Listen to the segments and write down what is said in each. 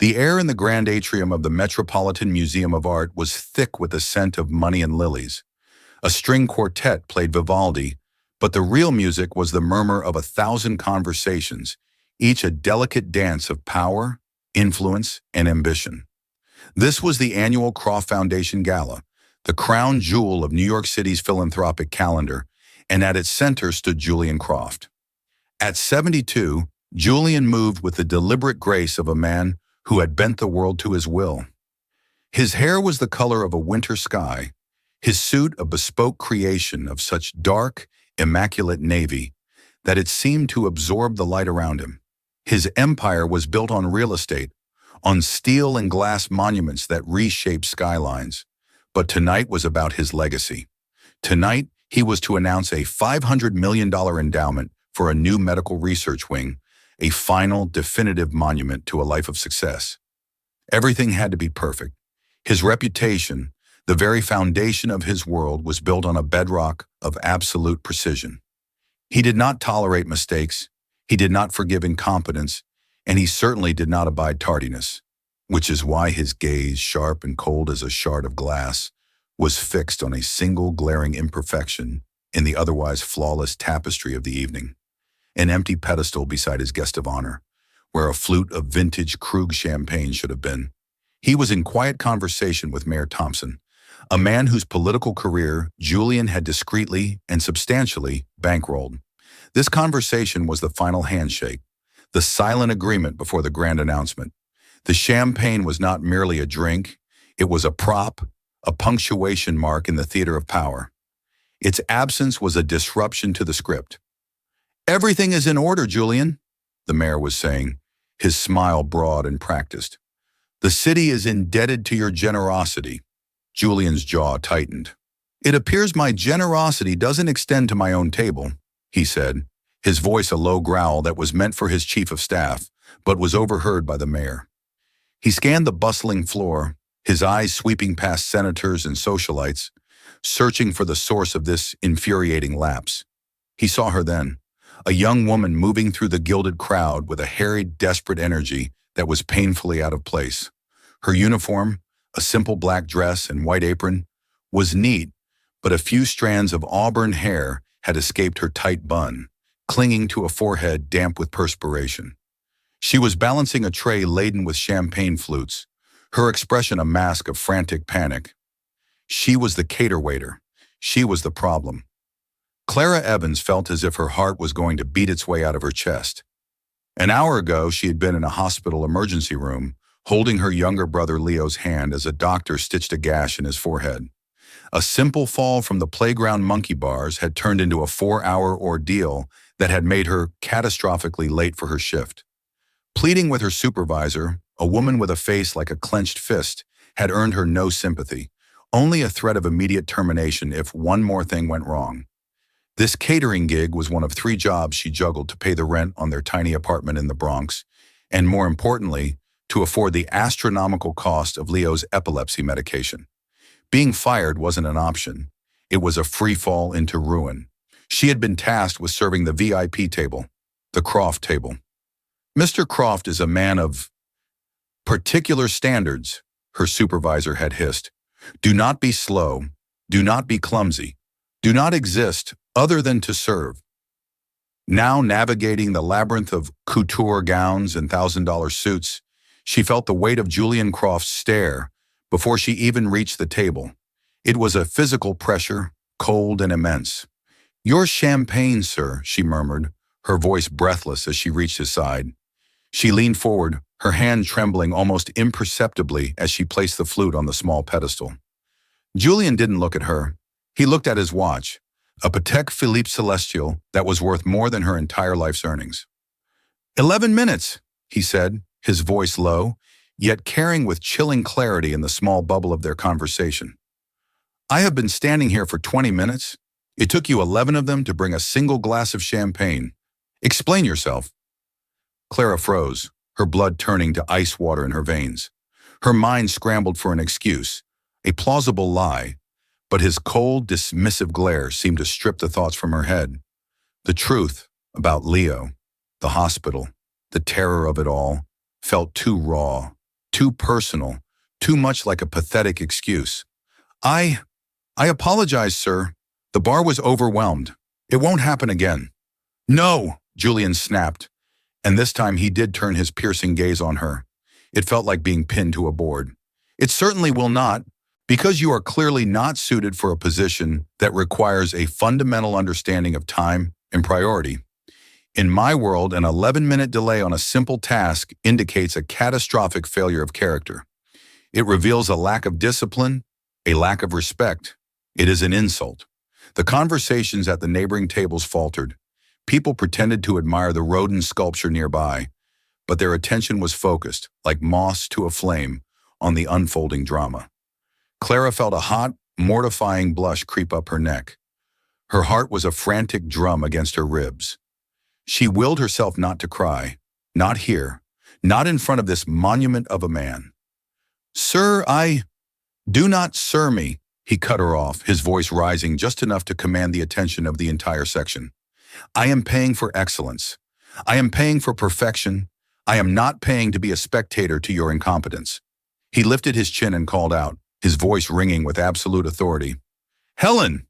The air in the grand atrium of the Metropolitan Museum of Art was thick with the scent of money and lilies. A string quartet played Vivaldi, but the real music was the murmur of 1,000 conversations, each a delicate dance of power, influence, and ambition. This was the annual Croft Foundation Gala, the crown jewel of New York City's philanthropic calendar, and at its center stood Julian Croft. At 72, Julian moved with the deliberate grace of a man who had bent the world to his will. His hair was the color of a winter sky, his suit a bespoke creation of such dark, immaculate navy that it seemed to absorb the light around him. His empire was built on real estate, on steel and glass monuments that reshaped skylines. But tonight was about his legacy. Tonight, he was to announce a $500 million endowment for a new medical research wing, a final, definitive monument to a life of success. Everything had to be perfect. His reputation, the very foundation of his world, was built on a bedrock of absolute precision. He did not tolerate mistakes, he did not forgive incompetence, and he certainly did not abide tardiness, which is why his gaze, sharp and cold as a shard of glass, was fixed on a single glaring imperfection in the otherwise flawless tapestry of the evening, an empty pedestal beside his guest of honor, where a flute of vintage Krug champagne should have been. He was in quiet conversation with Mayor Thompson, a man whose political career Julian had discreetly and substantially bankrolled. This conversation was the final handshake, the silent agreement before the grand announcement. The champagne was not merely a drink, it was a prop, a punctuation mark in the theater of power. Its absence was a disruption to the script. "Everything is in order, Julian," the mayor was saying, his smile broad and practiced. "The city is indebted to your generosity." Julian's jaw tightened. "It appears my generosity doesn't extend to my own table," he said, his voice a low growl that was meant for his chief of staff, but was overheard by the mayor. He scanned the bustling floor, his eyes sweeping past senators and socialites, searching for the source of this infuriating lapse. He saw her then, a young woman moving through the gilded crowd with a harried, desperate energy that was painfully out of place. Her uniform, a simple black dress and white apron, was neat, but a few strands of auburn hair had escaped her tight bun, clinging to a forehead damp with perspiration. She was balancing a tray laden with champagne flutes, her expression a mask of frantic panic. She was the cater waiter. She was the problem. Clara Evans felt as if her heart was going to beat its way out of her chest. An hour ago, she had been in a hospital emergency room, holding her younger brother Leo's hand as a doctor stitched a gash in his forehead. A simple fall from the playground monkey bars had turned into a 4-hour ordeal that had made her catastrophically late for her shift. Pleading with her supervisor, a woman with a face like a clenched fist, had earned her no sympathy, only a threat of immediate termination if one more thing went wrong. This catering gig was one of 3 jobs she juggled to pay the rent on their tiny apartment in the Bronx, and more importantly, to afford the astronomical cost of Leo's epilepsy medication. Being fired wasn't an option. It was a free fall into ruin. She had been tasked with serving the VIP table, the Croft table. "Mr. Croft is a man of particular standards," her supervisor had hissed. "Do not be slow. Do not be clumsy. Do not exist other than to serve." Now navigating the labyrinth of couture gowns and $1,000 suits, she felt the weight of Julian Croft's stare before she even reached the table. It was a physical pressure, cold and immense. "Your champagne, sir," she murmured, her voice breathless as she reached his side. She leaned forward, her hand trembling almost imperceptibly as she placed the flute on the small pedestal. Julian didn't look at her. He looked at his watch, a Patek Philippe Celestial that was worth more than her entire life's earnings. 11 minutes, he said, his voice low, yet carrying with chilling clarity in the small bubble of their conversation. "I have been standing here for 20 minutes. It took you 11 of them to bring a single glass of champagne. Explain yourself." Clara froze, her blood turning to ice water in her veins. Her mind scrambled for an excuse, a plausible lie, but his cold, dismissive glare seemed to strip the thoughts from her head. The truth about Leo, the hospital, the terror of it all, felt too raw, too personal, too much like a pathetic excuse. I, I apologize, sir. The bar was overwhelmed. It won't happen again. No, Julian snapped, and this time he did turn his piercing gaze on her. It felt like being pinned to a board. It certainly will not, because you are clearly not suited for a position that requires a fundamental understanding of time and priority. In my world, an 11-minute delay on a simple task indicates a catastrophic failure of character. It reveals a lack of discipline, a lack of respect. It is an insult. The conversations at the neighboring tables faltered. People pretended to admire the rodent sculpture nearby, but their attention was focused, like moths to a flame, on the unfolding drama. Clara felt a hot, mortifying blush creep up her neck. Her heart was a frantic drum against her ribs. She willed herself not to cry, not here, not in front of this monument of a man. "Sir, do not sir me," he cut her off, his voice rising just enough to command the attention of the entire section. "I am paying for excellence. I am paying for perfection. I am not paying to be a spectator to your incompetence." He lifted his chin and called out, his voice ringing with absolute authority. "Helen!"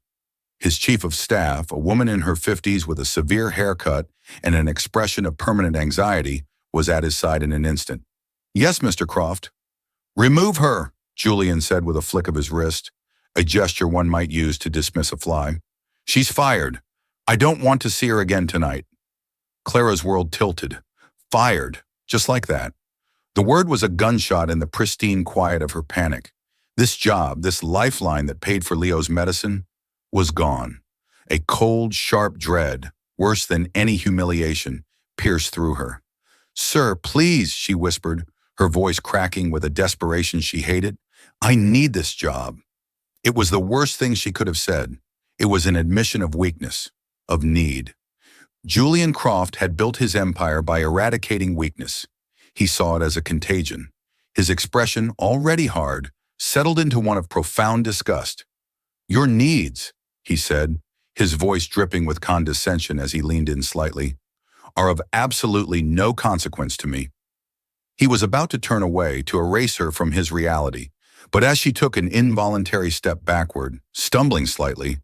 His chief of staff, a woman in her 50s with a severe haircut and an expression of permanent anxiety, was at his side in an instant. "Yes, Mr. Croft." "Remove her," Julian said with a flick of his wrist, a gesture one might use to dismiss a fly. "She's fired. I don't want to see her again tonight." Clara's world tilted. Fired, just like that. The word was a gunshot in the pristine quiet of her panic. This job, this lifeline that paid for Leo's medicine, was gone. A cold, sharp dread, worse than any humiliation, pierced through her. "Sir, please," she whispered, her voice cracking with a desperation she hated. "I need this job." It was the worst thing she could have said. It was an admission of weakness, of need. Julian Croft had built his empire by eradicating weakness. He saw it as a contagion. His expression, already hard, settled into one of profound disgust. "Your needs," he said, his voice dripping with condescension as he leaned in slightly, "are of absolutely no consequence to me." He was about to turn away, to erase her from his reality, but as she took an involuntary step backward, stumbling slightly,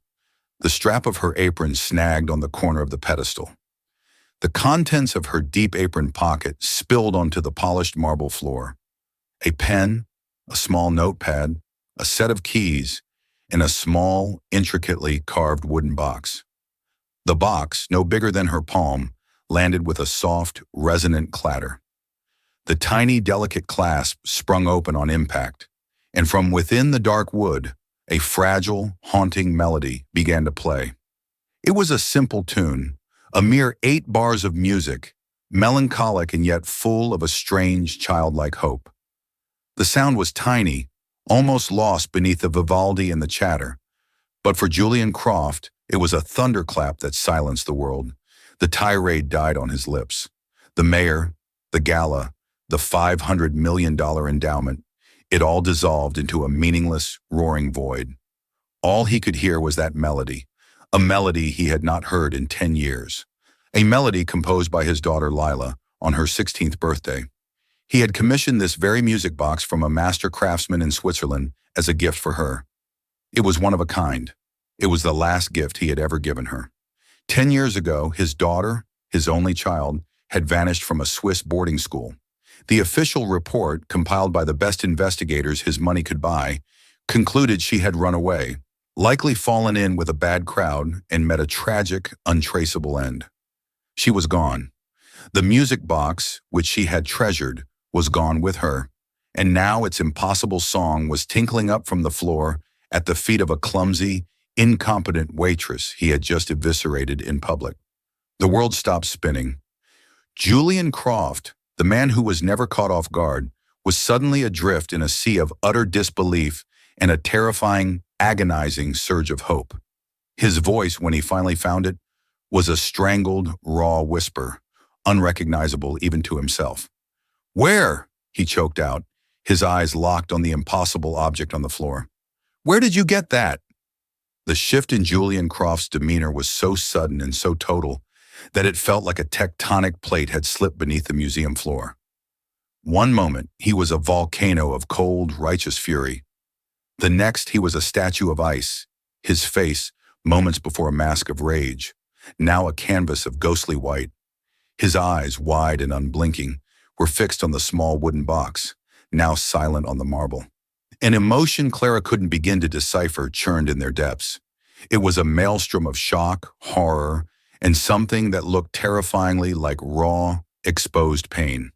the strap of her apron snagged on the corner of the pedestal. The contents of her deep apron pocket spilled onto the polished marble floor. A pen, a small notepad, a set of keys, and a small, intricately carved wooden box. The box, no bigger than her palm, landed with a soft, resonant clatter. The tiny, delicate clasp sprung open on impact, and from within the dark wood, a fragile, haunting melody began to play. It was a simple tune, a mere 8 bars of music, melancholic and yet full of a strange, childlike hope. The sound was tiny, almost lost beneath the Vivaldi and the chatter, but for Julian Croft, it was a thunderclap that silenced the world. The tirade died on his lips. The mayor, the gala, the $500 million endowment, it all dissolved into a meaningless, roaring void. All he could hear was that melody, a melody he had not heard in 10 years. A melody composed by his daughter Lila on her 16th birthday. He had commissioned this very music box from a master craftsman in Switzerland as a gift for her. It was one of a kind. It was the last gift he had ever given her. 10 years ago, his daughter, his only child, had vanished from a Swiss boarding school. The official report, compiled by the best investigators his money could buy, concluded she had run away, likely fallen in with a bad crowd, and met a tragic, untraceable end. She was gone. The music box, which she had treasured, was gone with her, and now its impossible song was tinkling up from the floor at the feet of a clumsy, incompetent waitress he had just eviscerated in public. The world stopped spinning. Julian Croft, the man who was never caught off guard, was suddenly adrift in a sea of utter disbelief and a terrifying, agonizing surge of hope. His voice, when he finally found it, was a strangled, raw whisper, unrecognizable even to himself. "Where?" he choked out, his eyes locked on the impossible object on the floor. "Where did you get that?" The shift in Julian Croft's demeanor was so sudden and so total that it felt like a tectonic plate had slipped beneath the museum floor. One moment, he was a volcano of cold, righteous fury. The next, he was a statue of ice, his face, moments before a mask of rage, now a canvas of ghostly white. His eyes, wide and unblinking, were fixed on the small wooden box, now silent on the marble. An emotion Clara couldn't begin to decipher churned in their depths. It was a maelstrom of shock, horror, and something that looked terrifyingly like raw, exposed pain.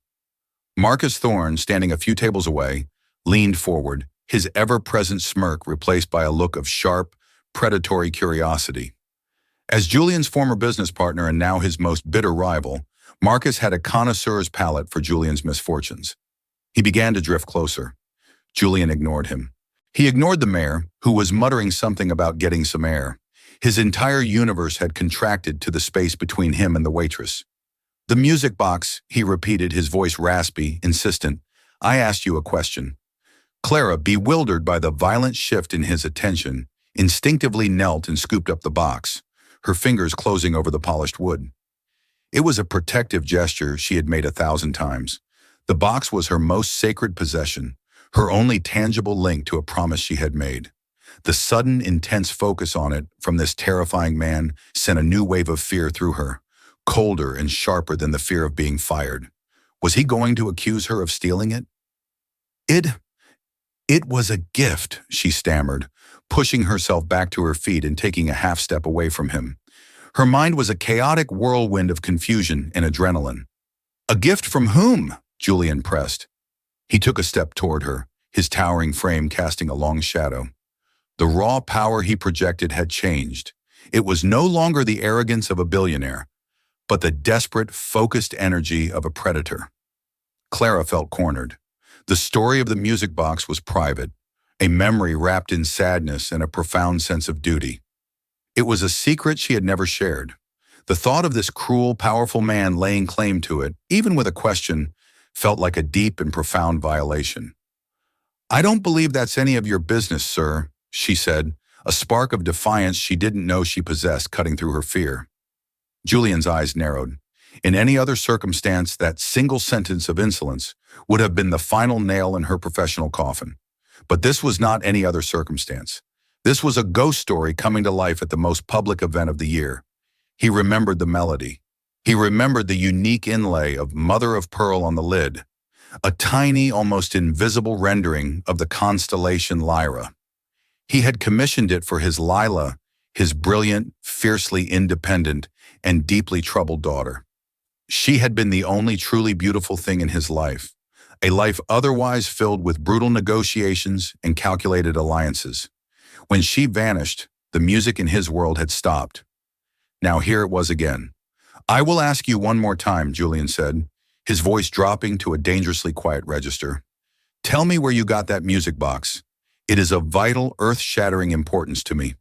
Marcus Thorne, standing a few tables away, leaned forward, his ever-present smirk replaced by a look of sharp, predatory curiosity. As Julian's former business partner and now his most bitter rival, Marcus had a connoisseur's palate for Julian's misfortunes. He began to drift closer. Julian ignored him. He ignored the mayor, who was muttering something about getting some air. His entire universe had contracted to the space between him and the waitress. "The music box," he repeated, his voice raspy, insistent. "I asked you a question." Clara, bewildered by the violent shift in his attention, instinctively knelt and scooped up the box, her fingers closing over the polished wood. It was a protective gesture she had made 1,000 times. The box was her most sacred possession, her only tangible link to a promise she had made. The sudden, intense focus on it from this terrifying man sent a new wave of fear through her, colder and sharper than the fear of being fired. Was he going to accuse her of stealing it? It was a gift, she stammered, pushing herself back to her feet and taking a half step away from him. Her mind was a chaotic whirlwind of confusion and adrenaline. "A gift from whom?" Julian pressed. He took a step toward her, his towering frame casting a long shadow. The raw power he projected had changed. It was no longer the arrogance of a billionaire, but the desperate, focused energy of a predator. Clara felt cornered. The story of the music box was private, a memory wrapped in sadness and a profound sense of duty. It was a secret she had never shared. The thought of this cruel, powerful man laying claim to it, even with a question, felt like a deep and profound violation. "I don't believe that's any of your business, sir," she said, a spark of defiance she didn't know she possessed cutting through her fear. Julian's eyes narrowed. In any other circumstance, that single sentence of insolence would have been the final nail in her professional coffin. But this was not any other circumstance. This was a ghost story coming to life at the most public event of the year. He remembered the melody. He remembered the unique inlay of mother of pearl on the lid, a tiny, almost invisible rendering of the constellation Lyra. He had commissioned it for his Lila, his brilliant, fiercely independent, and deeply troubled daughter. She had been the only truly beautiful thing in his life, a life otherwise filled with brutal negotiations and calculated alliances. When she vanished, the music in his world had stopped. Now here it was again. "I will ask you one more time," Julian said, his voice dropping to a dangerously quiet register. "Tell me where you got that music box. It is of vital, earth-shattering importance to me."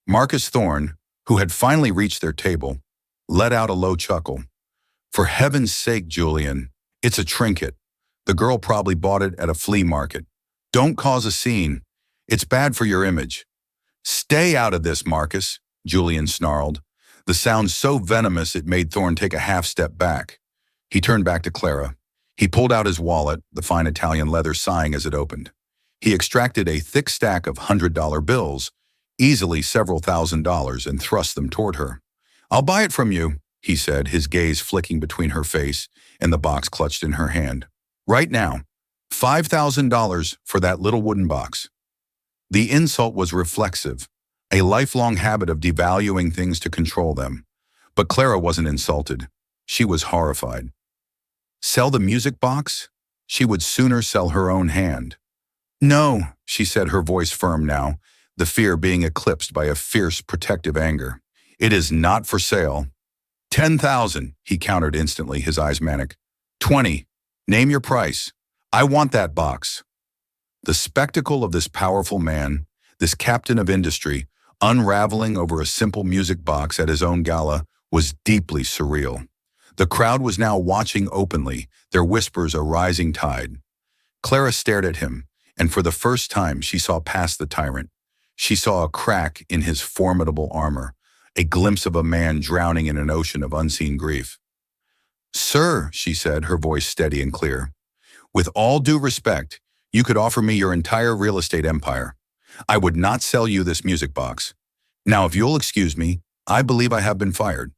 Marcus Thorne, who had finally reached their table, let out a low chuckle. "For heaven's sake, Julian, it's a trinket. The girl probably bought it at a flea market. Don't cause a scene. It's bad for your image." "Stay out of this, Marcus," Julian snarled, the sound so venomous it made Thorne take a half step back. He turned back to Clara. He pulled out his wallet, the fine Italian leather sighing as it opened. He extracted a thick stack of $100 bills, easily several $1,000s, and thrust them toward her. "I'll buy it from you," he said, his gaze flicking between her face and the box clutched in her hand. "Right now. $5,000 for that little wooden box." The insult was reflexive, a lifelong habit of devaluing things to control them. But Clara wasn't insulted. She was horrified. Sell the music box? She would sooner sell her own hand. "No," she said, her voice firm now, the fear being eclipsed by a fierce, protective anger. "It is not for sale." 10,000, he countered instantly, his eyes manic. 20. Name your price. I want that box." The spectacle of this powerful man, this captain of industry, unraveling over a simple music box at his own gala, was deeply surreal. The crowd was now watching openly, their whispers a rising tide. Clara stared at him, and for the first time she saw past the tyrant. She saw a crack in his formidable armor, a glimpse of a man drowning in an ocean of unseen grief. "Sir," she said, her voice steady and clear, With all due respect, you could offer me your entire real estate empire. I would not sell you this music box. Now, if you'll excuse me, I believe I have been fired."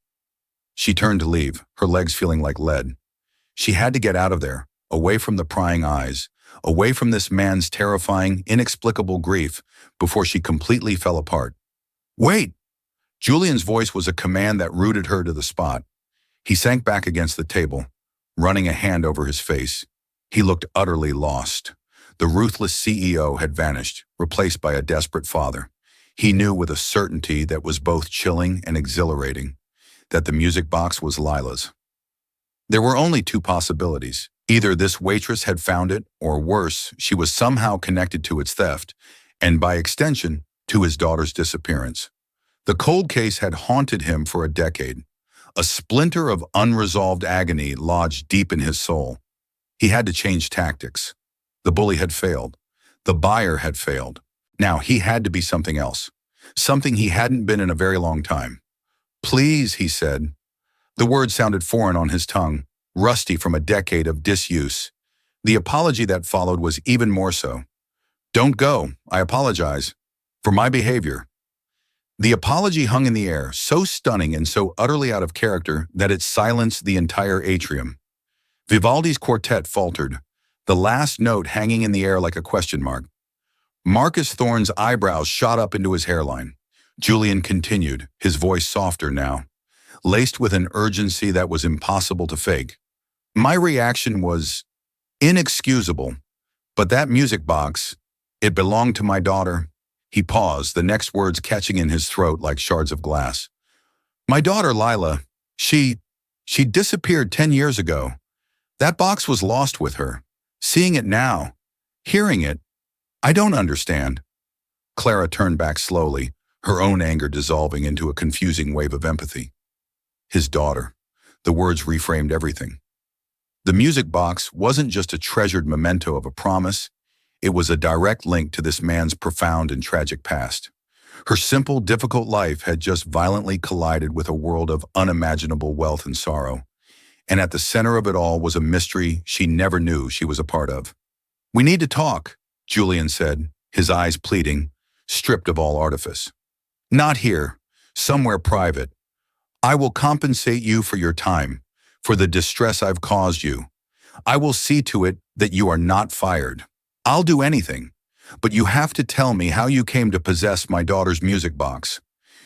She turned to leave, her legs feeling like lead. She had to get out of there, away from the prying eyes, away from this man's terrifying, inexplicable grief, before she completely fell apart. "Wait!" Julian's voice was a command that rooted her to the spot. He sank back against the table, running a hand over his face. He looked utterly lost. The ruthless CEO had vanished, replaced by a desperate father. He knew with a certainty that was both chilling and exhilarating that the music box was Lila's. There were only two possibilities. Either this waitress had found it, or worse, she was somehow connected to its theft, and by extension, to his daughter's disappearance. The cold case had haunted him for a decade. A splinter of unresolved agony lodged deep in his soul. He had to change tactics. The bully had failed. The buyer had failed. Now he had to be something else. Something he hadn't been in a very long time. "Please," he said. The word sounded foreign on his tongue, rusty from a decade of disuse. The apology that followed was even more so. "Don't go. I apologize. For my behavior." The apology hung in the air, so stunning and so utterly out of character that it silenced the entire atrium. Vivaldi's quartet faltered, the last note hanging in the air like a question mark. Marcus Thorne's eyebrows shot up into his hairline. Julian continued, his voice softer now, laced with an urgency that was impossible to fake. "My reaction was inexcusable, but that music box, it belonged to my daughter." He paused, the next words catching in his throat like shards of glass. "My daughter, Lila, she disappeared 10 years ago. That box was lost with her. Seeing it now, hearing it, I don't understand." Clara turned back slowly, her own anger dissolving into a confusing wave of empathy. His daughter. The words reframed everything. The music box wasn't just a treasured memento of a promise. It was a direct link to this man's profound and tragic past. Her simple, difficult life had just violently collided with a world of unimaginable wealth and sorrow. And at the center of it all was a mystery she never knew she was a part of. "We need to talk," Julian said, his eyes pleading, stripped of all artifice. "Not here, somewhere private. I will compensate you for your time, for the distress I've caused you. I will see to it that you are not fired. I'll do anything, but you have to tell me how you came to possess my daughter's music box."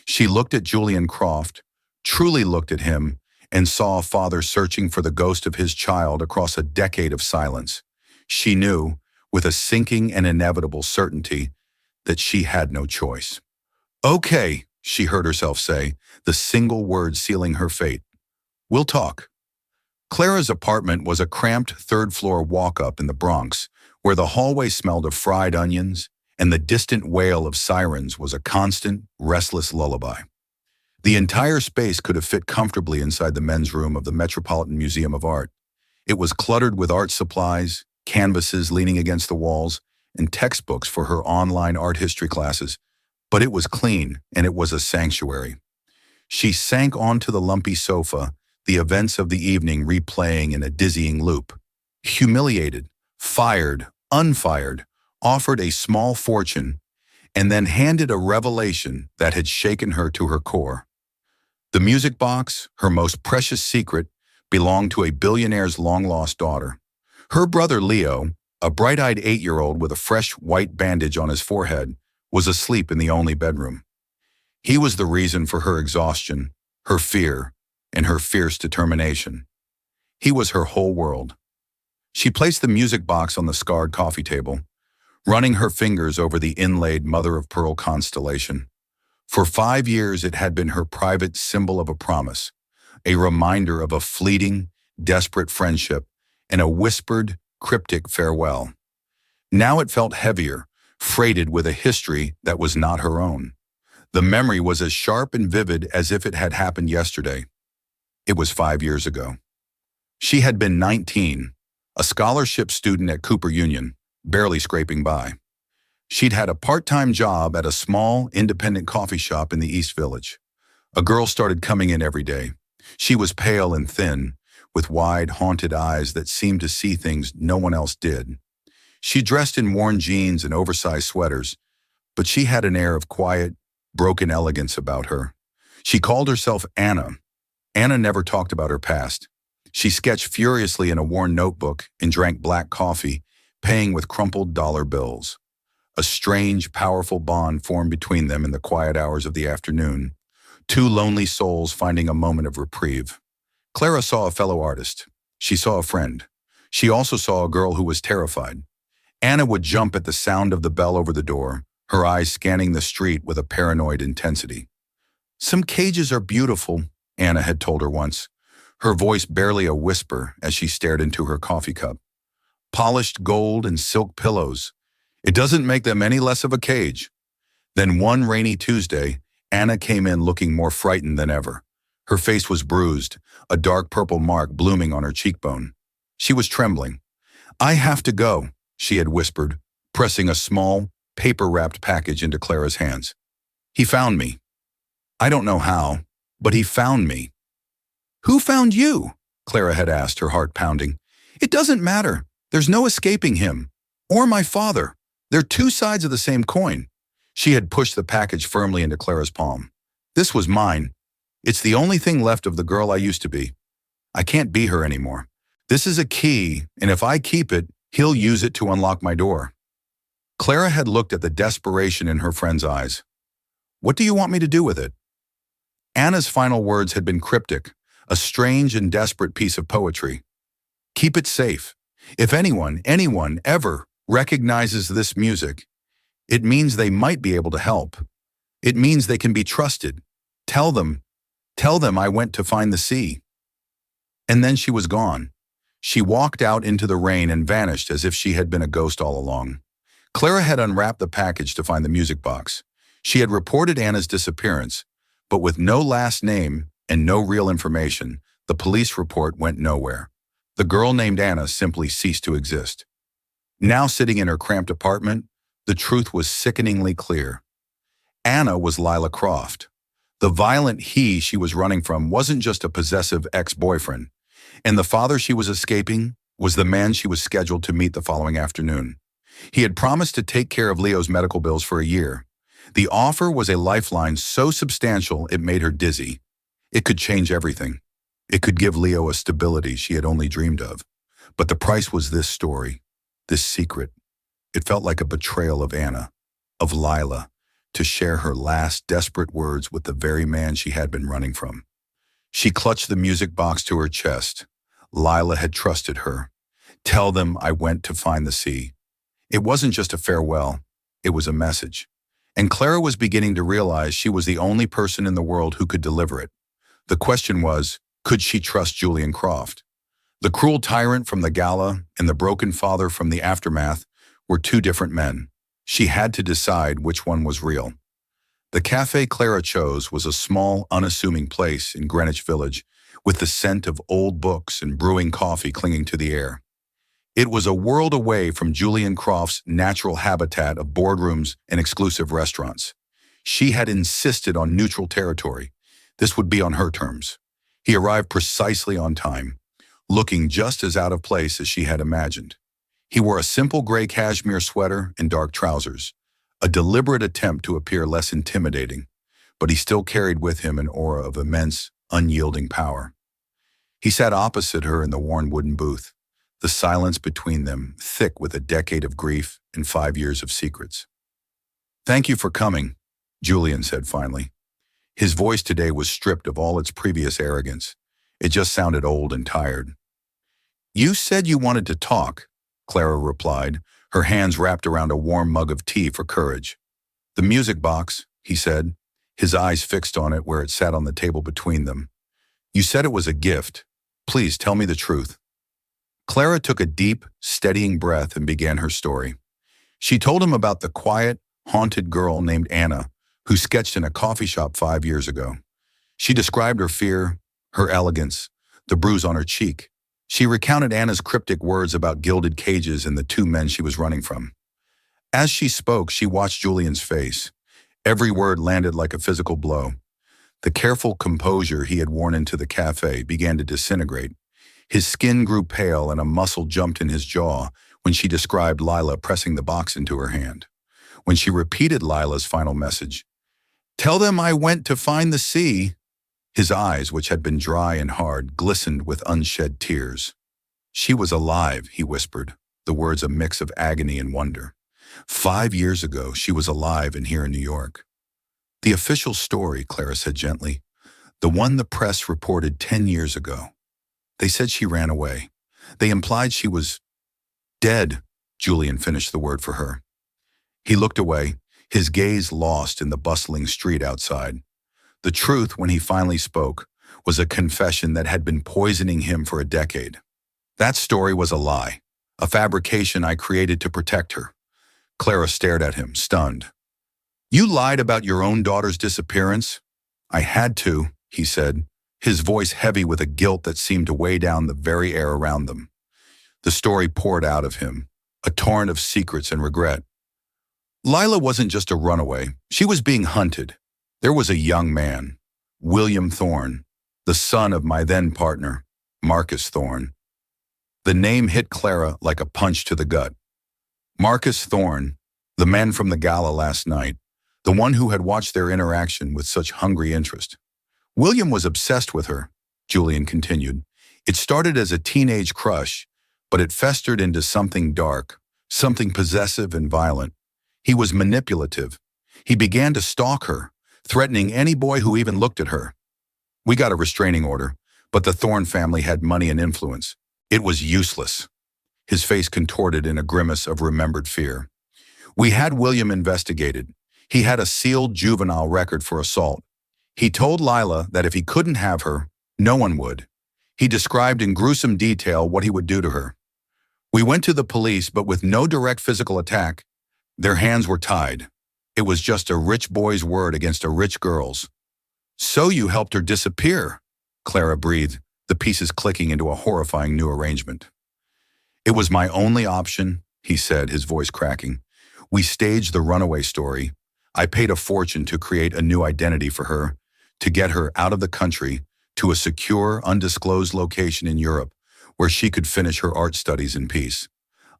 She looked at Julian Croft, truly looked at him, and saw a father searching for the ghost of his child across a decade of silence. She knew, with a sinking and inevitable certainty, that she had no choice. "Okay," she heard herself say, the single word sealing her fate. "We'll talk." Clara's apartment was a cramped third-floor walk-up in the Bronx, where the hallway smelled of fried onions, and the distant wail of sirens was a constant, restless lullaby. The entire space could have fit comfortably inside the men's room of the Metropolitan Museum of Art. It was cluttered with art supplies, canvases leaning against the walls, and textbooks for her online art history classes. But it was clean, and it was a sanctuary. She sank onto the lumpy sofa, the events of the evening replaying in a dizzying loop. Humiliated, fired, unfired, offered a small fortune, and then handed a revelation that had shaken her to her core. The music box, her most precious secret, belonged to a billionaire's long-lost daughter. Her brother Leo, a bright-eyed 8-year-old with a fresh white bandage on his forehead, was asleep in the only bedroom. He was the reason for her exhaustion, her fear, and her fierce determination. He was her whole world. She placed the music box on the scarred coffee table, running her fingers over the inlaid mother-of-pearl constellation. For 5 years it had been her private symbol of a promise, a reminder of a fleeting, desperate friendship, and a whispered, cryptic farewell. Now it felt heavier, freighted with a history that was not her own. The memory was as sharp and vivid as if it had happened yesterday. It was 5 years ago. She had been 19, a scholarship student at Cooper Union, barely scraping by. She'd had a part-time job at a small, independent coffee shop in the East Village. A girl started coming in every day. She was pale and thin, with wide, haunted eyes that seemed to see things no one else did. She dressed in worn jeans and oversized sweaters, but she had an air of quiet, broken elegance about her. She called herself Anna. Anna never talked about her past. She sketched furiously in a worn notebook and drank black coffee, paying with crumpled dollar bills. A strange, powerful bond formed between them in the quiet hours of the afternoon, two lonely souls finding a moment of reprieve. Clara saw a fellow artist. She saw a friend. She also saw a girl who was terrified. Anna would jump at the sound of the bell over the door, her eyes scanning the street with a paranoid intensity. "Some cages are beautiful," Anna had told her once, her voice barely a whisper as she stared into her coffee cup. "Polished gold and silk pillows. It doesn't make them any less of a cage." Then one rainy Tuesday, Anna came in looking more frightened than ever. Her face was bruised, a dark purple mark blooming on her cheekbone. She was trembling. "I have to go," she had whispered, pressing a small, paper-wrapped package into Clara's hands. "He found me. I don't know how, but he found me." "Who found you?" Clara had asked, her heart pounding. "It doesn't matter. There's no escaping him. Or my father. They're two sides of the same coin." She had pushed the package firmly into Clara's palm. "This was mine. It's the only thing left of the girl I used to be. I can't be her anymore. This is a key, and if I keep it, he'll use it to unlock my door." Clara had looked at the desperation in her friend's eyes. "What do you want me to do with it?" Anna's final words had been cryptic, a strange and desperate piece of poetry. "Keep it safe. If anyone ever recognizes this music, it means they might be able to help. It means they can be trusted. Tell them I went to find the sea." And then she was gone. She walked out into the rain and vanished as if she had been a ghost all along. Clara had unwrapped the package to find the music box. She had reported Anna's disappearance, but with no last name and no real information, the police report went nowhere. The girl named Anna simply ceased to exist. Now sitting in her cramped apartment, the truth was sickeningly clear. Anna was Lila Croft. The violent he she was running from wasn't just a possessive ex-boyfriend, and the father she was escaping was the man she was scheduled to meet the following afternoon. He had promised to take care of Leo's medical bills for a year. The offer was a lifeline so substantial it made her dizzy. It could change everything. It could give Leo a stability she had only dreamed of. But the price was this story, this secret. It felt like a betrayal of Anna, of Lila, to share her last desperate words with the very man she had been running from. She clutched the music box to her chest. Lila had trusted her. "Tell them I went to find the sea." It wasn't just a farewell, it was a message. And Clara was beginning to realize she was the only person in the world who could deliver it. The question was, could she trust Julian Croft? The cruel tyrant from the gala and the broken father from the aftermath were two different men. She had to decide which one was real. The cafe Clara chose was a small, unassuming place in Greenwich Village, with the scent of old books and brewing coffee clinging to the air. It was a world away from Julian Croft's natural habitat of boardrooms and exclusive restaurants. She had insisted on neutral territory. This would be on her terms. He arrived precisely on time, looking just as out of place as she had imagined. He wore a simple gray cashmere sweater and dark trousers, a deliberate attempt to appear less intimidating, but he still carried with him an aura of immense, unyielding power. He sat opposite her in the worn wooden booth, the silence between them thick with a decade of grief and 5 years of secrets. "Thank you for coming," Julian said finally. His voice today was stripped of all its previous arrogance. It just sounded old and tired. "You said you wanted to talk," Clara replied, her hands wrapped around a warm mug of tea for courage. "The music box," he said, his eyes fixed on it where it sat on the table between them. "You said it was a gift. Please tell me the truth." Clara took a deep, steadying breath and began her story. She told him about the quiet, haunted girl named Anna, who sketched in a coffee shop 5 years ago. She described her fear, her elegance, the bruise on her cheek. She recounted Anna's cryptic words about gilded cages and the two men she was running from. As she spoke, she watched Julian's face. Every word landed like a physical blow. The careful composure he had worn into the cafe began to disintegrate. His skin grew pale and a muscle jumped in his jaw when she described Lila pressing the box into her hand. When she repeated Lila's final message, "Tell them I went to find the sea," his eyes, which had been dry and hard, glistened with unshed tears. "She was alive," he whispered, the words a mix of agony and wonder. 5 years ago, she was alive and here in New York. "The official story," Clara said gently. "The one the press reported 10 years ago. They said she ran away. They implied she was dead," Julian finished the word for her. He looked away, his gaze lost in the bustling street outside. The truth, when he finally spoke, was a confession that had been poisoning him for a decade. "That story was a lie, a fabrication I created to protect her." Clara stared at him, stunned. "You lied about your own daughter's disappearance?" "I had to," he said, his voice heavy with a guilt that seemed to weigh down the very air around them. The story poured out of him, a torrent of secrets and regret. Lila wasn't just a runaway, she was being hunted. There was a young man, William Thorne, the son of my then partner, Marcus Thorne. The name hit Clara like a punch to the gut. Marcus Thorne, the man from the gala last night, the one who had watched their interaction with such hungry interest. "William was obsessed with her," Julian continued. "It started as a teenage crush, but it festered into something dark, something possessive and violent. He was manipulative. He began to stalk her, threatening any boy who even looked at her. We got a restraining order, but the Thorne family had money and influence. It was useless." His face contorted in a grimace of remembered fear. "We had William investigated. He had a sealed juvenile record for assault. He told Lila that if he couldn't have her, no one would. He described in gruesome detail what he would do to her. We went to the police, but with no direct physical attack. Their hands were tied. It was just a rich boy's word against a rich girl's." "So you helped her disappear," Clara breathed, the pieces clicking into a horrifying new arrangement. "It was my only option," he said, his voice cracking. "We staged the runaway story. I paid a fortune to create a new identity for her, to get her out of the country to a secure, undisclosed location in Europe where she could finish her art studies in peace.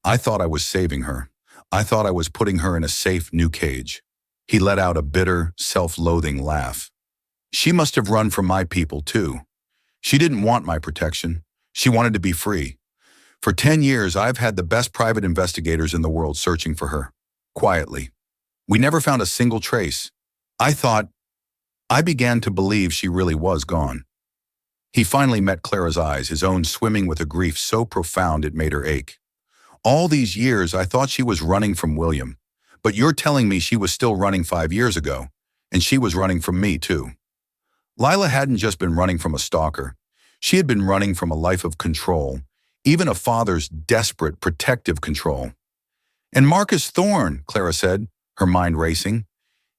I thought I was saving her. I thought I was putting her in a safe new cage." He let out a bitter, self-loathing laugh. "She must have run from my people too. She didn't want my protection. She wanted to be free. For 10 years, I've had the best private investigators in the world searching for her, quietly. We never found a single trace. I began to believe she really was gone." He finally met Clara's eyes, his own swimming with a grief so profound it made her ache. "All these years, I thought she was running from William. But you're telling me she was still running 5 years ago, and she was running from me too." Lila hadn't just been running from a stalker. She had been running from a life of control, even a father's desperate, protective control. "And Marcus Thorne," Clara said, her mind racing.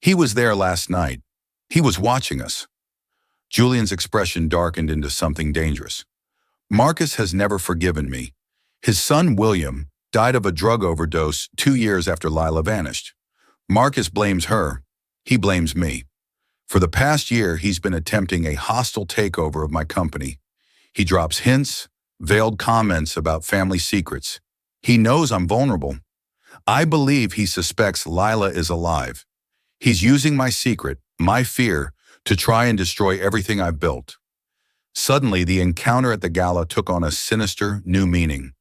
"He was there last night. He was watching us." Julian's expression darkened into something dangerous. "Marcus has never forgiven me. His son, William, died of a drug overdose 2 years after Lila vanished. Marcus blames her. He blames me. For the past year, he's been attempting a hostile takeover of my company. He drops hints, veiled comments about family secrets. He knows I'm vulnerable. I believe he suspects Lila is alive. He's using my secret, my fear, to try and destroy everything I've built." Suddenly, the encounter at the gala took on a sinister, new meaning.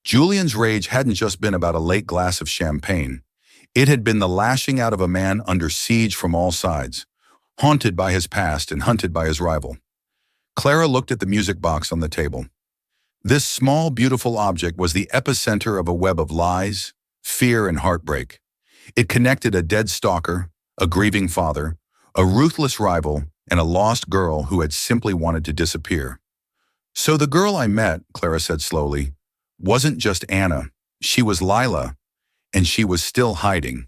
Julian's rage hadn't just been about a late glass of champagne. It had been the lashing out of a man under siege from all sides, haunted by his past and hunted by his rival. Clara looked at the music box on the table. This small, beautiful object was the epicenter of a web of lies, fear, and heartbreak. It connected a dead stalker, a grieving father, a ruthless rival, and a lost girl who had simply wanted to disappear. "So the girl I met," Clara said slowly, "wasn't just Anna. She was Lila, and she was still hiding."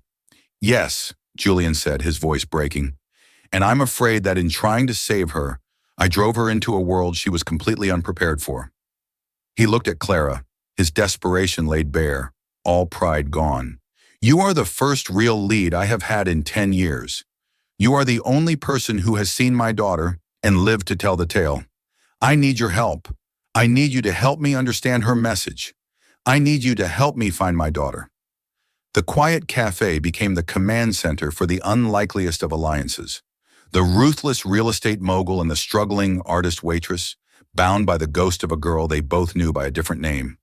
"Yes," Julian said, his voice breaking. "And I'm afraid that in trying to save her, I drove her into a world she was completely unprepared for." He looked at Clara, his desperation laid bare, all pride gone. "You are the first real lead I have had in 10 years. You are the only person who has seen my daughter and lived to tell the tale. I need your help. I need you to help me understand her message. I need you to help me find my daughter." The quiet cafe became the command center for the unlikeliest of alliances. The ruthless real estate mogul and the struggling artist Waitress, bound by the ghost of a girl they both knew by a different name.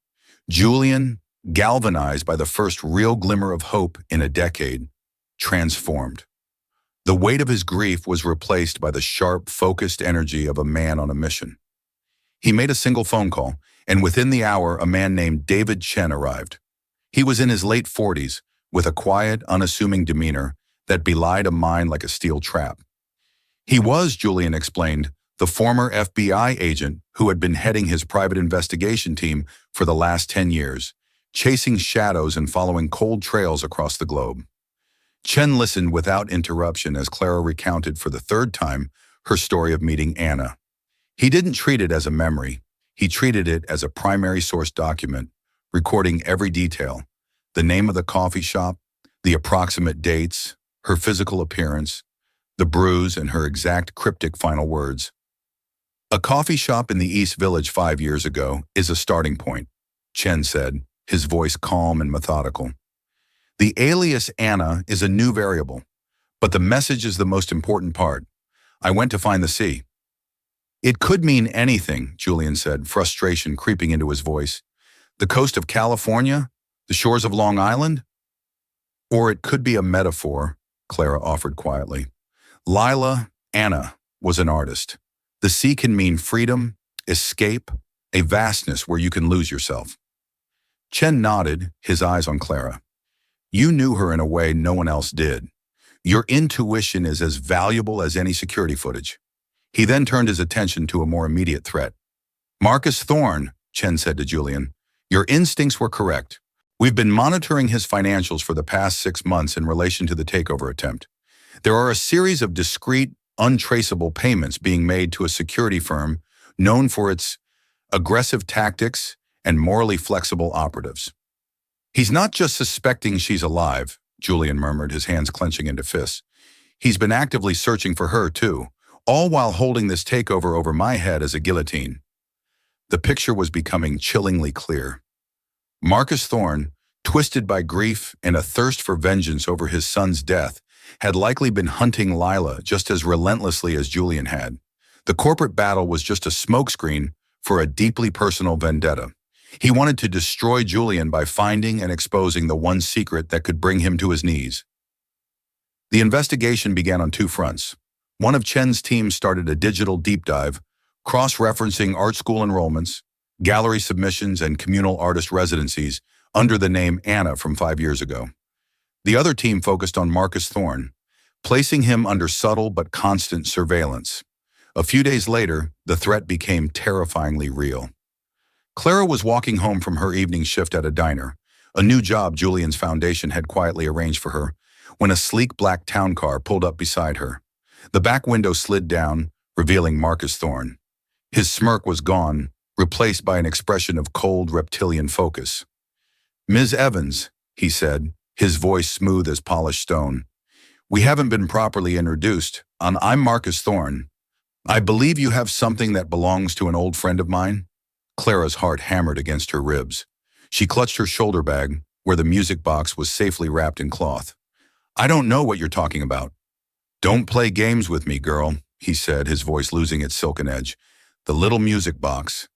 Julian, galvanized by the first real glimmer of hope in a decade, transformed. The weight of his grief was replaced by the sharp, focused energy of a man on a mission. He made a single phone call, and within the hour, a man named David Chen arrived. He was in his late 40s, with a quiet, unassuming demeanor that belied a mind like a steel trap. He was, Julian explained, the former FBI agent who had been heading his private investigation team for the last 10 years, chasing shadows and following cold trails across the globe. Chen listened without interruption as Clara recounted for the third time her story of meeting Anna. He didn't treat it as a memory. He treated it as a primary source document, recording every detail: the name of the coffee shop, the approximate dates, her physical appearance, the bruise, and her exact cryptic final words. "A coffee shop in the East Village 5 years ago is a starting point," Chen said, his voice calm and methodical. "The alias Anna is a new variable, but the message is the most important part. I went to find the sea." "It could mean anything," Julian said, frustration creeping into his voice. "The coast of California? The shores of Long Island?" "Or it could be a metaphor," Clara offered quietly. "Lila, Anna, was an artist. The sea can mean freedom, escape, a vastness where you can lose yourself." Chen nodded, his eyes on Clara. "You knew her in a way no one else did. Your intuition is as valuable as any security footage." He then turned his attention to a more immediate threat. "Marcus Thorne," Chen said to Julian, "your instincts were correct. We've been monitoring his financials for the past 6 months in relation to the takeover attempt. There are a series of discrete, untraceable payments being made to a security firm known for its aggressive tactics and morally flexible operatives." "He's not just suspecting she's alive," Julian murmured, his hands clenching into fists. "He's been actively searching for her, too, all while holding this takeover over my head as a guillotine." The picture was becoming chillingly clear. Marcus Thorne, twisted by grief and a thirst for vengeance over his son's death, had likely been hunting Lila just as relentlessly as Julian had. The corporate battle was just a smokescreen for a deeply personal vendetta. He wanted to destroy Julian by finding and exposing the one secret that could bring him to his knees. The investigation began on two fronts. One of Chen's teams started a digital deep dive, cross-referencing art school enrollments, gallery submissions, and communal artist residencies under the name Anna from 5 years ago. The other team focused on Marcus Thorne, placing him under subtle but constant surveillance. A few days later, the threat became terrifyingly real. Clara was walking home from her evening shift at a diner, a new job Julian's foundation had quietly arranged for her, when a sleek black town car pulled up beside her. The back window slid down, revealing Marcus Thorne. His smirk was gone, replaced by an expression of cold reptilian focus. "Ms. Evans," he said, his voice smooth as polished stone. "We haven't been properly introduced, and I'm Marcus Thorne. I believe you have something that belongs to an old friend of mine." Clara's heart hammered against her ribs. She clutched her shoulder bag, where the music box was safely wrapped in cloth. "I don't know what you're talking about." "Don't play games with me, girl," he said, his voice losing its silken edge. "The little music box.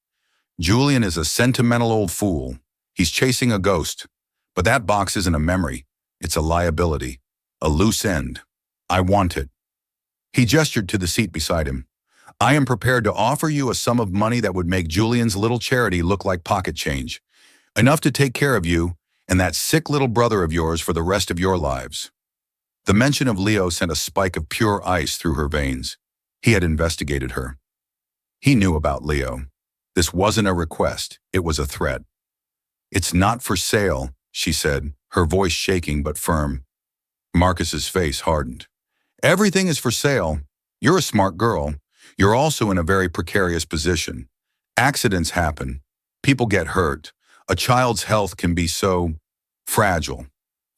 Julian is a sentimental old fool. He's chasing a ghost. But that box isn't a memory. It's a liability. A loose end. I want it." He gestured to the seat beside him. "I am prepared to offer you a sum of money that would make Julian's little charity look like pocket change. Enough to take care of you and that sick little brother of yours for the rest of your lives." The mention of Leo sent a spike of pure ice through her veins. He had investigated her. He knew about Leo. This wasn't a request, it was a threat. "It's not for sale," she said, her voice shaking but firm. Marcus's face hardened. "Everything is for sale. You're a smart girl. You're also in a very precarious position. Accidents happen. People get hurt. A child's health can be so fragile.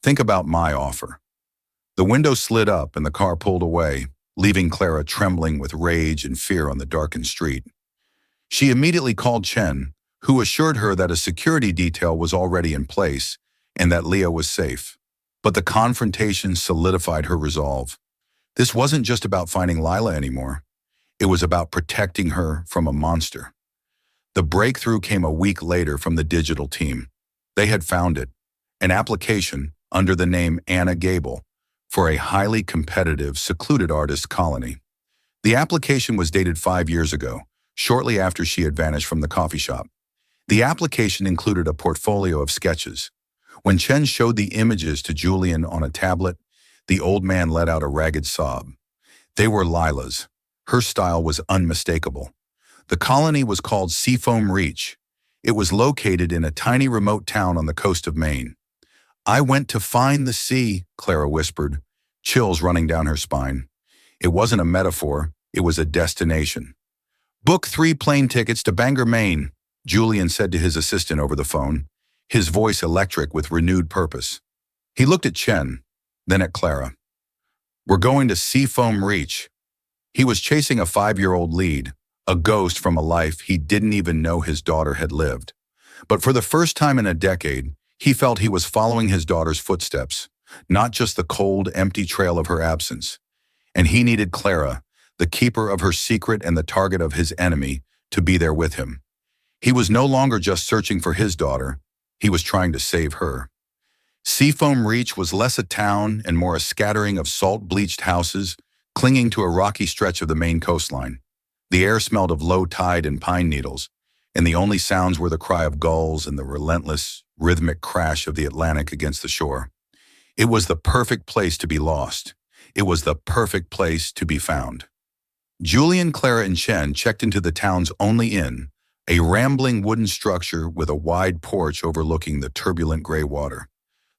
Think about my offer." The window slid up and the car pulled away, leaving Clara trembling with rage and fear on the darkened street. She immediately called Chen, who assured her that a security detail was already in place and that Leah was safe. But the confrontation solidified her resolve. This wasn't just about finding Lila anymore. It was about protecting her from a monster. The breakthrough came a week later from the digital team. They had found it, an application under the name Anna Gable for a highly competitive, secluded artist colony. The application was dated 5 years ago, shortly after she had vanished from the coffee shop. The application included a portfolio of sketches. When Chen showed the images to Julian on a tablet, the old man let out a ragged sob. They were Lila's. Her style was unmistakable. The colony was called Seafoam Reach. It was located in a tiny remote town on the coast of Maine. "I went to find the sea," Clara whispered, chills running down her spine. It wasn't a metaphor, it was a destination. "Book 3 plane tickets to Bangor, Maine," Julian said to his assistant over the phone, his voice electric with renewed purpose. He looked at Chen, then at Clara. "We're going to Seafoam Reach." He was chasing a 5-year-old lead, a ghost from a life he didn't even know his daughter had lived. But for the first time in a decade, he felt he was following his daughter's footsteps, not just the cold, empty trail of her absence. And he needed Clara, the keeper of her secret and the target of his enemy, to be there with him. He was no longer just searching for his daughter, he was trying to save her. Seafoam Reach was less a town and more a scattering of salt-bleached houses clinging to a rocky stretch of the Maine coastline. The air smelled of low tide and pine needles, and the only sounds were the cry of gulls and the relentless, rhythmic crash of the Atlantic against the shore. It was the perfect place to be lost. It was the perfect place to be found. Julian, Clara, and Chen checked into the town's only inn, a rambling wooden structure with a wide porch overlooking the turbulent gray water.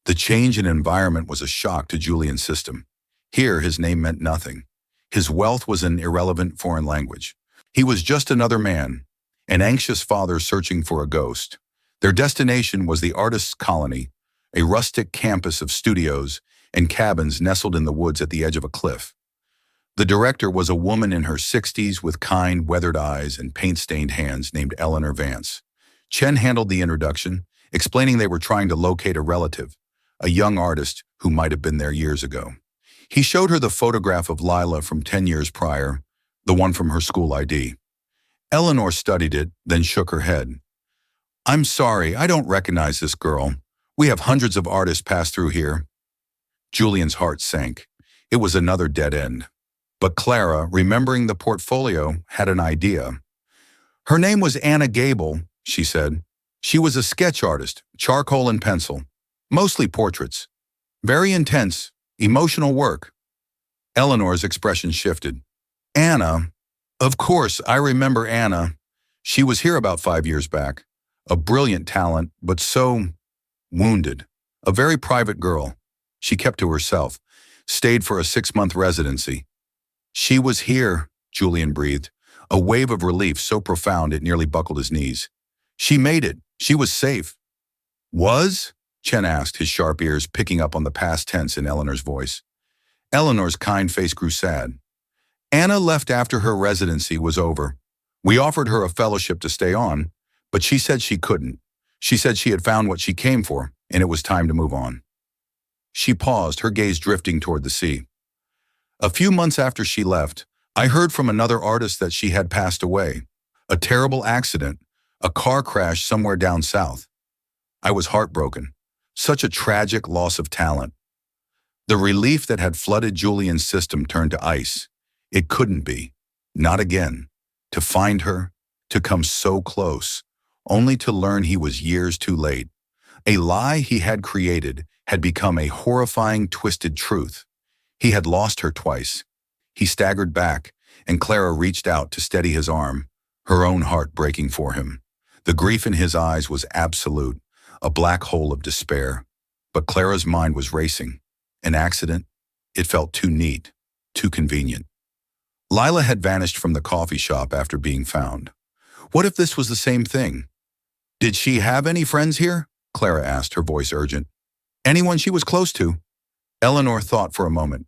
The change in environment was a shock to Julian's system. Here, his name meant nothing. His wealth was an irrelevant foreign language. He was just another man, an anxious father searching for a ghost. Their destination was the artist's colony, a rustic campus of studios and cabins nestled in the woods at the edge of a cliff. The director was a woman in her 60s with kind, weathered eyes and paint-stained hands named Eleanor Vance. Chen handled the introduction, explaining they were trying to locate a relative, a young artist who might have been there years ago. He showed her the photograph of Lila from 10 years prior, the one from her school ID. Eleanor studied it, then shook her head. "I'm sorry, I don't recognize this girl. We have hundreds of artists pass through here." Julian's heart sank. It was another dead end. But Clara, remembering the portfolio, had an idea. "Her name was Anna Gable," she said. "She was a sketch artist, charcoal and pencil, mostly portraits. Very intense, emotional work." Eleanor's expression shifted. "Anna? Of course, I remember Anna. She was here about 5 years back. A brilliant talent, but so wounded. A very private girl. She kept to herself, stayed for a 6-month residency." "She was here," Julian breathed, a wave of relief so profound it nearly buckled his knees. "She made it. She was safe." "Was?" Chen asked, his sharp ears picking up on the past tense in Eleanor's voice. Eleanor's kind face grew sad. "Anna left after her residency was over. We offered her a fellowship to stay on, but she said she couldn't. She said she had found what she came for, and it was time to move on." She paused, her gaze drifting toward the sea. "A few months after she left, I heard from another artist that she had passed away. A terrible accident, a car crash somewhere down south. I was heartbroken. Such a tragic loss of talent." The relief that had flooded Julian's system turned to ice. It couldn't be. Not again. To find her, to come so close, only to learn he was years too late. A lie he had created had become a horrifying, twisted truth. He had lost her twice. He staggered back, and Clara reached out to steady his arm, her own heart breaking for him. The grief in his eyes was absolute, a black hole of despair. But Clara's mind was racing. An accident? It felt too neat, too convenient. Lila had vanished from the coffee shop after being found. What if this was the same thing? "Did she have any friends here?" Clara asked, her voice urgent. "Anyone she was close to?" Eleanor thought for a moment.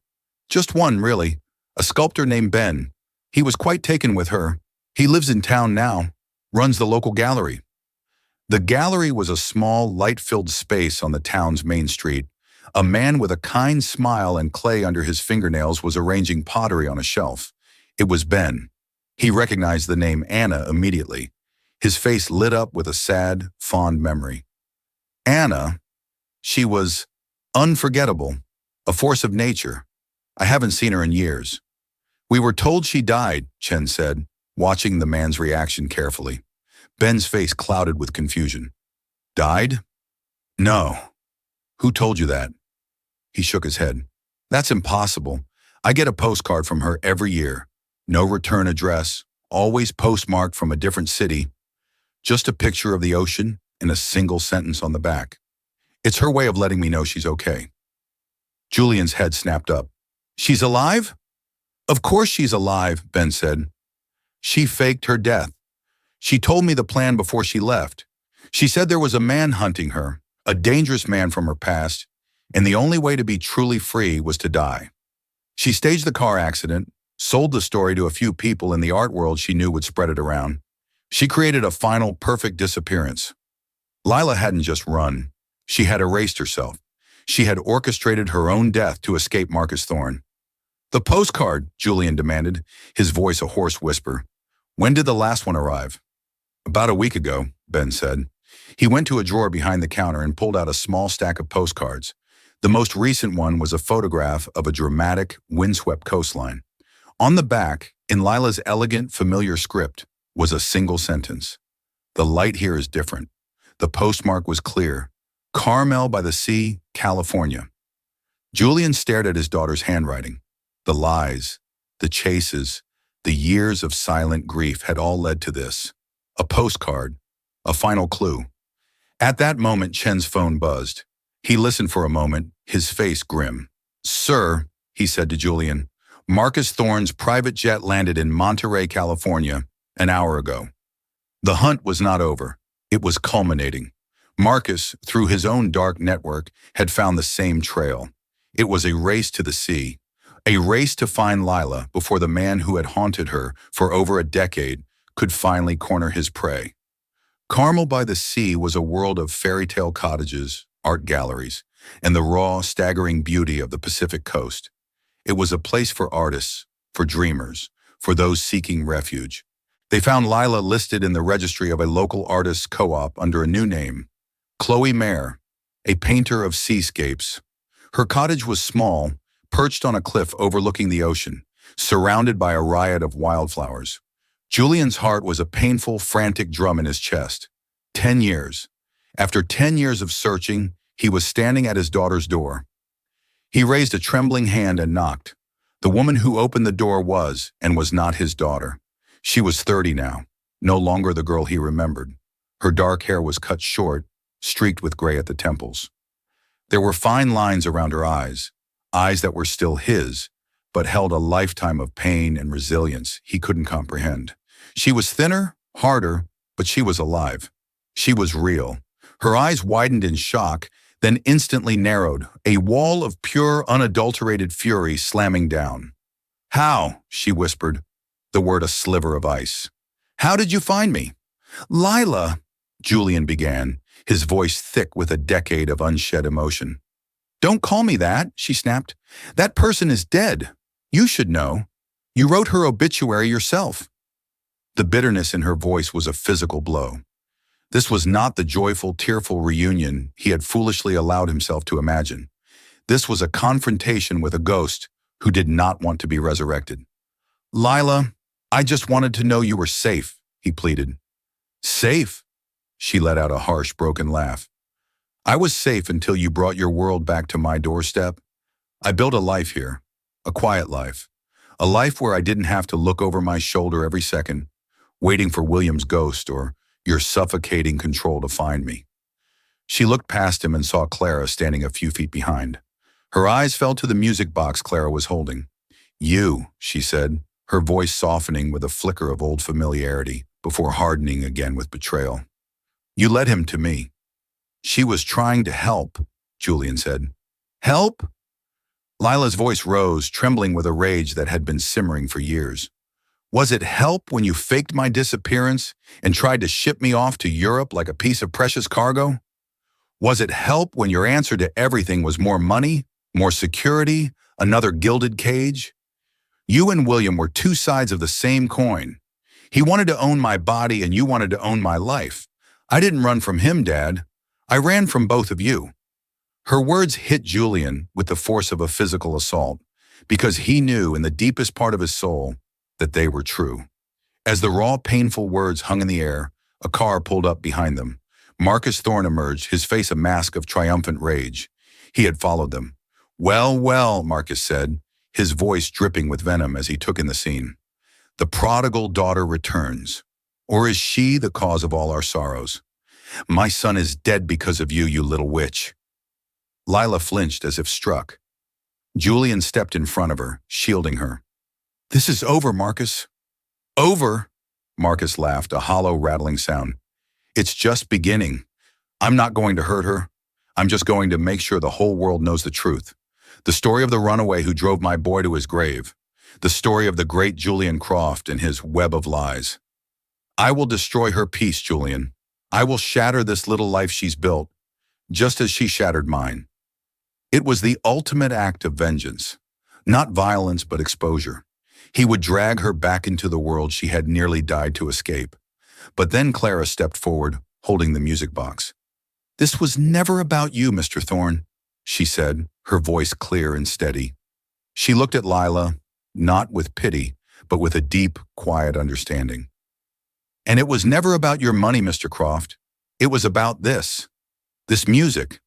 "Just one, really. A sculptor named Ben. He was quite taken with her. He lives in town now." Runs the local gallery. The gallery was a small, light-filled space on the town's main street. A man with a kind smile and clay under his fingernails was arranging pottery on a shelf. It was Ben. He recognized the name Anna immediately. His face lit up with a sad, fond memory. Anna, she was unforgettable, a force of nature. I haven't seen her in years. We were told she died, Chen said, watching the man's reaction carefully. Ben's face clouded with confusion. Died? No. Who told you that? He shook his head. That's impossible. I get a postcard from her every year. No return address, always postmarked from a different city. Just a picture of the ocean and a single sentence on the back. It's her way of letting me know she's okay. Julian's head snapped up. She's alive? Of course she's alive, Ben said. She faked her death. She told me the plan before she left. She said there was a man hunting her, a dangerous man from her past, and the only way to be truly free was to die. She staged the car accident, sold the story to a few people in the art world she knew would spread it around. She created a final, perfect disappearance. Lila hadn't just run. She had erased herself. She had orchestrated her own death to escape Marcus Thorne. The postcard, Julian demanded, his voice a hoarse whisper. When did the last one arrive? About a week ago, Ben said. He went to a drawer behind the counter and pulled out a small stack of postcards. The most recent one was a photograph of a dramatic, windswept coastline. On the back, in Lila's elegant, familiar script, was a single sentence. The light here is different. The postmark was clear. Carmel by the Sea, California. Julian stared at his daughter's handwriting. The lies, the chases, the years of silent grief had all led to this. A postcard, a final clue. At that moment, Chen's phone buzzed. He listened for a moment, his face grim. Sir, he said to Julian, Marcus Thorne's private jet landed in Monterey, California, an hour ago. The hunt was not over. It was culminating. Marcus, through his own dark network, had found the same trail. It was a race to the sea, a race to find Lila before the man who had haunted her for over a decade could finally corner his prey. Carmel by the Sea was a world of fairy tale cottages, art galleries, and the raw, staggering beauty of the Pacific coast. It was a place for artists, for dreamers, for those seeking refuge. They found Lila listed in the registry of a local artists' co-op under a new name, Chloe Mayer, a painter of seascapes. Her cottage was small, perched on a cliff overlooking the ocean, surrounded by a riot of wildflowers. Julian's heart was a painful, frantic drum in his chest. 10 years. After 10 years of searching, he was standing at his daughter's door. He raised a trembling hand and knocked. The woman who opened the door was, and was not his daughter. She was 30 now, no longer the girl he remembered. Her dark hair was cut short, streaked with gray at the temples. There were fine lines around her eyes that were still his, but held a lifetime of pain and resilience he couldn't comprehend. She was thinner, harder, but she was alive. She was real. Her eyes widened in shock, then instantly narrowed, a wall of pure, unadulterated fury slamming down. How? She whispered, the word a sliver of ice. How did you find me? Lila, Julian began, his voice thick with a decade of unshed emotion. Don't call me that, she snapped. That person is dead. You should know. You wrote her obituary yourself. The bitterness in her voice was a physical blow. This was not the joyful, tearful reunion he had foolishly allowed himself to imagine. This was a confrontation with a ghost who did not want to be resurrected. Lila, I just wanted to know you were safe, he pleaded. Safe? She let out a harsh, broken laugh. I was safe until you brought your world back to my doorstep. I built a life here, a quiet life, a life where I didn't have to look over my shoulder every second, waiting for William's ghost or your suffocating control to find me. She looked past him and saw Clara standing a few feet behind. Her eyes fell to the music box Clara was holding. You, she said, her voice softening with a flicker of old familiarity before hardening again with betrayal. You led him to me. She was trying to help, Julian said. Help? Lila's voice rose, trembling with a rage that had been simmering for years. Was it help when you faked my disappearance and tried to ship me off to Europe like a piece of precious cargo? Was it help when your answer to everything was more money, more security, another gilded cage? You and William were two sides of the same coin. He wanted to own my body and you wanted to own my life. I didn't run from him, Dad. I ran from both of you. Her words hit Julian with the force of a physical assault, because he knew in the deepest part of his soul that they were true. As the raw, painful words hung in the air, a car pulled up behind them. Marcus Thorne emerged, his face a mask of triumphant rage. He had followed them. Well, well, Marcus said, his voice dripping with venom as he took in the scene. The prodigal daughter returns. Or is she the cause of all our sorrows? My son is dead because of you, you little witch. Lila flinched as if struck. Julian stepped in front of her, shielding her. This is over, Marcus. Over? Marcus laughed, a hollow, rattling sound. It's just beginning. I'm not going to hurt her. I'm just going to make sure the whole world knows the truth. The story of the runaway who drove my boy to his grave. The story of the great Julian Croft and his web of lies. I will destroy her peace, Julian. I will shatter this little life she's built, just as she shattered mine. It was the ultimate act of vengeance. Not violence, but exposure. He would drag her back into the world she had nearly died to escape. But then Clara stepped forward, holding the music box. This was never about you, Mr. Thorne, she said, her voice clear and steady. She looked at Lila, not with pity, but with a deep, quiet understanding. And it was never about your money, Mr. Croft. It was about this music.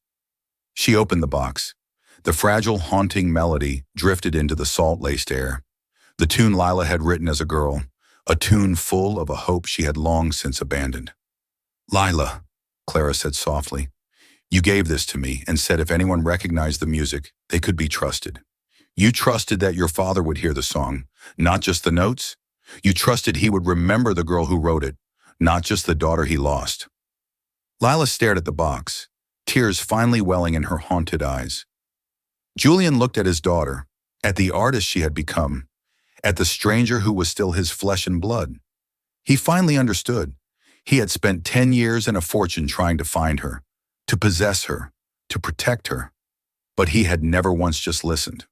She opened the box. The fragile, haunting melody drifted into the salt-laced air. The tune Lila had written as a girl, a tune full of a hope she had long since abandoned. Lila, Clara said softly, you gave this to me and said if anyone recognized the music, they could be trusted. You trusted that your father would hear the song, not just the notes. You trusted he would remember the girl who wrote it, not just the daughter he lost. Lila stared at the box, tears finally welling in her haunted eyes. Julian looked at his daughter, at the artist she had become, at the stranger who was still his flesh and blood. He finally understood. He had spent 10 years and a fortune trying to find her, to possess her, to protect her, but he had never once just listened.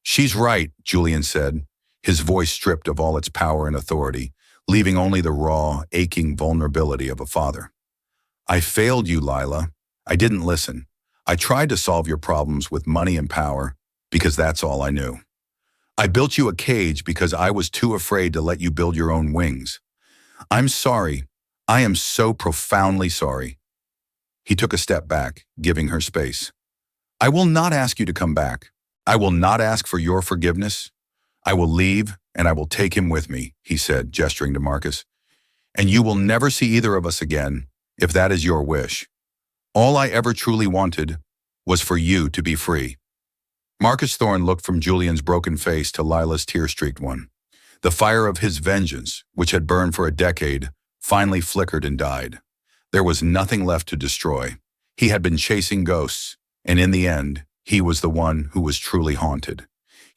She's right, Julian said, his voice stripped of all its power and authority, leaving only the raw, aching vulnerability of a father. I failed you, Lila. I didn't listen. I tried to solve your problems with money and power because that's all I knew. I built you a cage because I was too afraid to let you build your own wings. I'm sorry. I am so profoundly sorry. He took a step back, giving her space. I will not ask you to come back. I will not ask for your forgiveness. I will leave and I will take him with me, he said, gesturing to Marcus. And you will never see either of us again, if that is your wish. All I ever truly wanted was for you to be free. Marcus Thorne looked from Julian's broken face to Lila's tear-streaked one. The fire of his vengeance, which had burned for a decade, finally flickered and died. There was nothing left to destroy. He had been chasing ghosts, and in the end, he was the one who was truly haunted.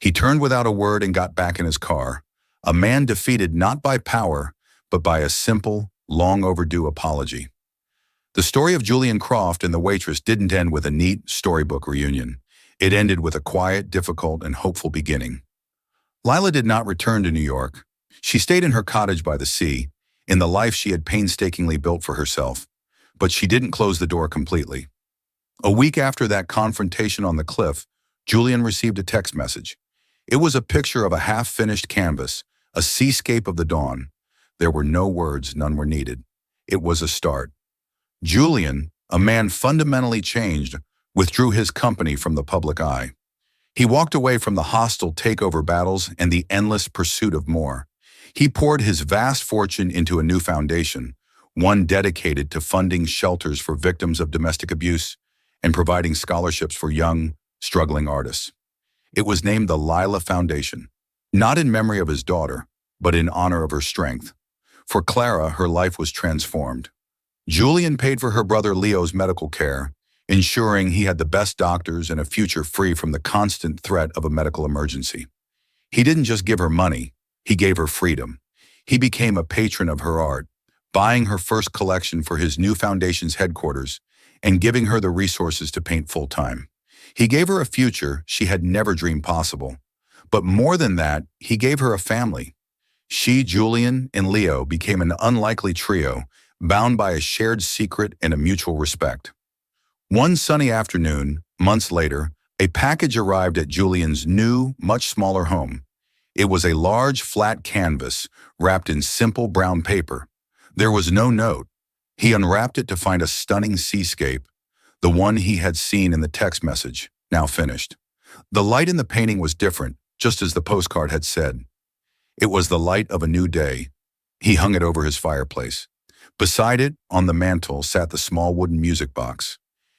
He turned without a word and got back in his car, a man defeated not by power, but by a simple, long overdue apology. The story of Julian Croft and the Waitress didn't end with a neat storybook reunion. It ended with a quiet, difficult, and hopeful beginning. Lila did not return to New York. She stayed in her cottage by the sea, in the life she had painstakingly built for herself, but she didn't close the door completely. A week after that confrontation on the cliff, Julian received a text message. It was a picture of a half-finished canvas, a seascape of the dawn. There were no words, none were needed. It was a start. Julian, a man fundamentally changed, withdrew his company from the public eye. He walked away from the hostile takeover battles and the endless pursuit of more. He poured his vast fortune into a new foundation, one dedicated to funding shelters for victims of domestic abuse and providing scholarships for young, struggling artists. It was named the Lila Foundation, not in memory of his daughter, but in honor of her strength. For Clara, her life was transformed. Julian paid for her brother Leo's medical care, ensuring he had the best doctors and a future free from the constant threat of a medical emergency. He didn't just give her money, He gave her freedom. He became a patron of her art, buying her first collection for his new foundation's headquarters and giving her the resources to paint full-time. He gave her a future she had never dreamed possible. But more than that, he gave her a family. She, Julian, and Leo became an unlikely trio, bound by a shared secret and a mutual respect. One sunny afternoon, months later, a package arrived at Julian's new, much smaller home. It was a large, flat canvas wrapped in simple brown paper. There was no note. He unwrapped it to find a stunning seascape, the one he had seen in the text message, now finished. The light in the painting was different, just as the postcard had said. It was the light of a new day. He hung it over his fireplace. Beside it, on the mantel, sat the small wooden music box.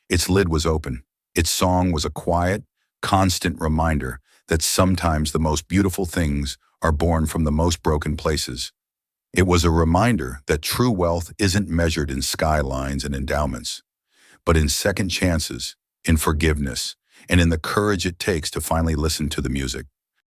Its lid was open. Its song was a quiet, constant reminder that sometimes the most beautiful things are born from the most broken places. It was a reminder that true wealth isn't measured in skylines and endowments, but in second chances, in forgiveness, and in the courage it takes to finally listen to the music.